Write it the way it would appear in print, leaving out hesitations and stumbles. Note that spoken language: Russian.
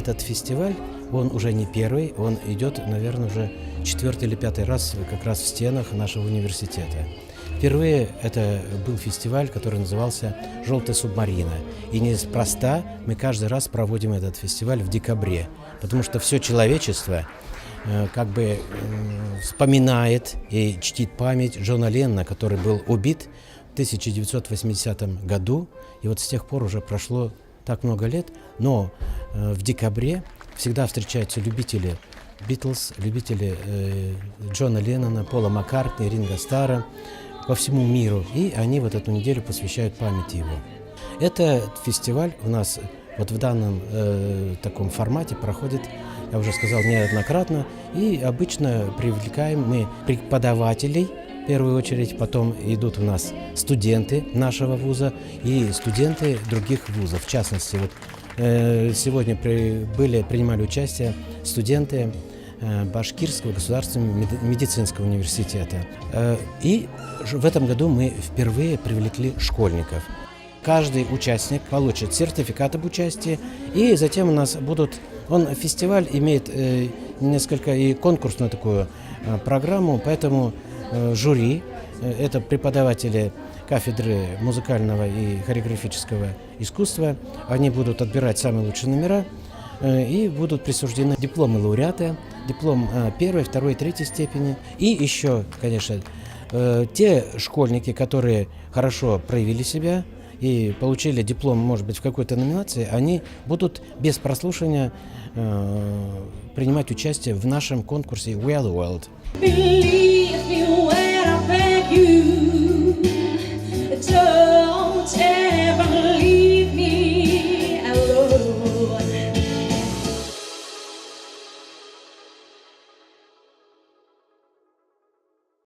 этот фестиваль, он уже не первый, он идет, наверное, уже 4-й или 5-й раз как раз в стенах нашего университета. Впервые это был фестиваль, который назывался «Желтая субмарина». И неспроста мы каждый раз проводим этот фестиваль в декабре, потому что все человечество вспоминает и чтит память Джона Леннона, который был убит в 1980 году. И вот с тех пор уже прошло так много лет, но в декабре всегда встречаются любители Битлз, любители Джона Леннона, Пола Маккартни, Ринго Старра по всему миру. И они вот эту неделю посвящают памяти его. Этот фестиваль у нас вот в данном таком формате проходит, я уже сказал, неоднократно. И обычно привлекаем мы преподавателей, в первую очередь, потом идут у нас студенты нашего вуза и студенты других вузов. В частности, вот сегодня принимали участие студенты Башкирского государственного медицинского университета. И в этом году мы впервые привлекли школьников. Каждый участник получит сертификат об участии, и затем у нас фестиваль имеет несколько и конкурсную такую программу, поэтому жюри, это преподаватели кафедры музыкального и хореографического искусства, они будут отбирать самые лучшие номера, и будут присуждены дипломы лауреата, диплом 1, 2, 3 степени. И еще, конечно, те школьники, которые хорошо проявили себя и получили диплом, может быть, в какой-то номинации, они будут без прослушивания принимать участие в нашем конкурсе We Are the World.